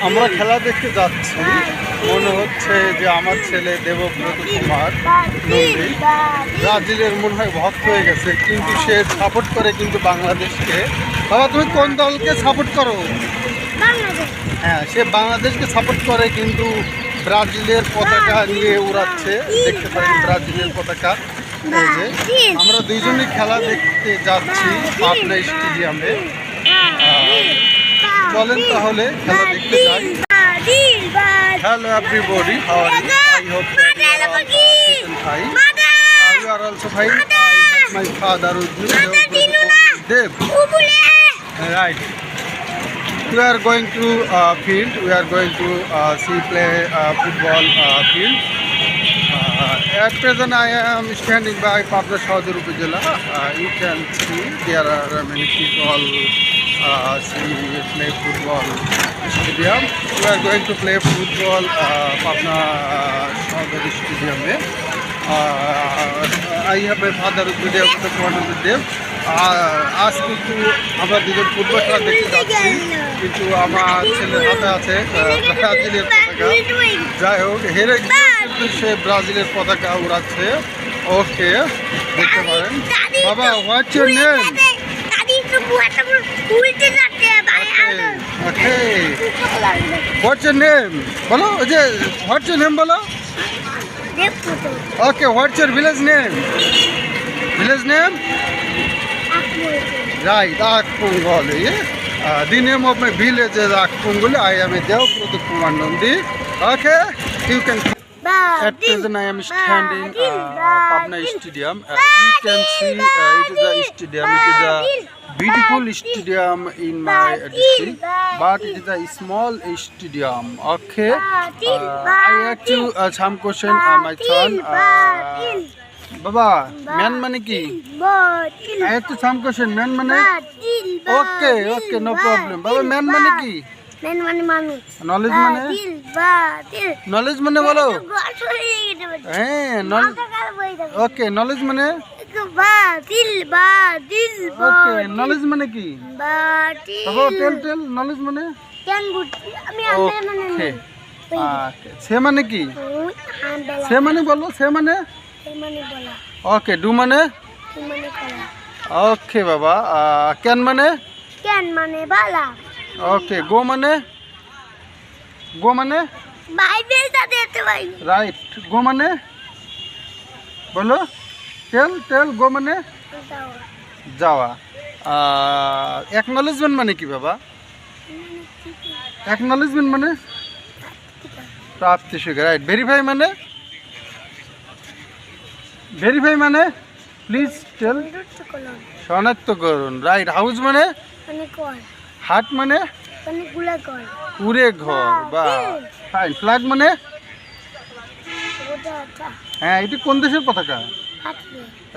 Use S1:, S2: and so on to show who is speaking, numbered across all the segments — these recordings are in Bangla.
S1: আমরা খেলা দেখতে যাচ্ছি। মনে হচ্ছে যে আমার ছেলে দেবব্রত কুমার নন্দী ব্রাজিলের মনে হয় ভক্ত হয়ে গেছে, কিন্তু সে সাপোর্ট করে কিন্তু বাংলাদেশকে। বাবা, তুমি কোন দলকে সাপোর্ট করো? হ্যাঁ, সে বাংলাদেশকে সাপোর্ট করে, কিন্তু ব্রাজিলের পতাকা নিয়ে উড়াচ্ছে। দেখতে পারেন ব্রাজিলের পতাকা। আমরা দুইজনই খেলা দেখতে যাচ্ছি পাবনা স্টেডিয়ামে। চলেন তাহলে খেলা দেখতে যাই। Hello everybody, how are you? I hope that you are all fine. You are also fine. I have my father with me, Dev. Right. We are going to field. We are going to see play football field. At present, I am standing by Pabna Saudar Upazila. You can see there are many people see play football stadium. We are going to play football Pabna Saudar Stadium. I have my father video with them. আজ কিন্তু আমরা দুজন ফুটবল খেলা দেখতে যাচ্ছি, কিন্তু আমার ছেলের হাতে আছে ব্রাজিলের পতাকা। যাই হোক, হেরে কিন্তু সে ব্রাজিলের পতাকা উড়াচ্ছে। ওকে, দেখতে পারেন। বাবা, what's your name? What's your name বলো, ওই যে হোয়াটস ইউর নেম বলো। Okay, what's your village name? Village name? Right, Akpungoli. The name of my village is Akpungoli. I am a Devabrata Kumar Nandi. Okay, you can. At present, I am standing Pabna Stadium. You can see it is a stadium. It is a beautiful stadium in my district, but it is a small stadium. Okay, I have to some question. My son. Baba, man money ki? I have to some question. Man money? Okay, okay, no problem. Baba, man money ki?
S2: Man money money.
S1: Knowledge money? Knowledge money bolo? Hey, knowledge. Okay, knowledge money? Okay, knowledge money ki? Baba, tell knowledge money? Okay. Se money ki? Se money bolo? Se money? Okay, do money? Okay, Baba. Can money?
S2: Can money bala.
S1: Okay, go money? Go money?
S2: Bible ta dete bhai.
S1: Right, go money? Bolo? Tell, go money? Jawa. Acknowledgement money ki, Baba? Acknowledgement money? Prapti Shikar. Right, verify money? Verify মানে? Please tell. শনাক্ত করুন। রাইট, হাউস মানে? হাট মানে? কুড়ে ঘর। বা ফাইন। ফ্ল্যাগ মানে? হ্যাঁ, এটি কোন দেশের পতাকা?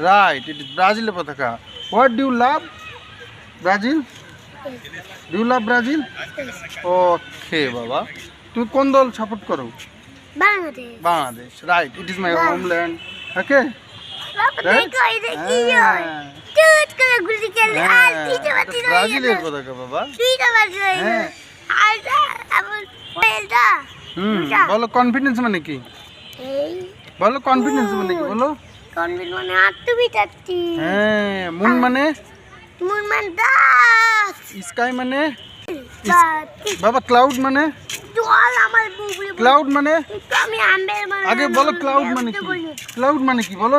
S1: রাইট, ইট ইজ ব্রাজিলের পতাকা। What do you love? Brazil? Do you love Brazil? Okay বাবা, তুমি কোন দল সাপোর্ট করো? Bangladesh. Right, it is my homeland. Okay, ব্রাজিলের পতাকা বাবা। বলো কনফিডেন্স মানে কি? বলো কনফিডেন্স মানে কি? বলো। হ্যাঁ, মুন মানে? স্কাই মানে? বাবা, ক্লাউড মানে? ক্লাউড মানে? আগে বলো ক্লাউড মানে কি? ক্লাউড মানে কি বলো?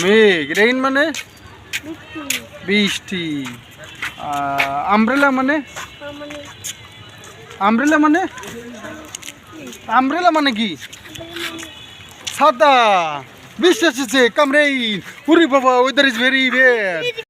S1: মেঘ। রেইন মানে? বৃষ্টি। আমব্রেলা মানে? আমব্রেলা মানে? আমব্রেলা মানে কি? ছাতা। বৃষ্টি এসেছে, কামরেইন। উরি বাবা, ওয়েদার ইজ ভেরি ব্যাড।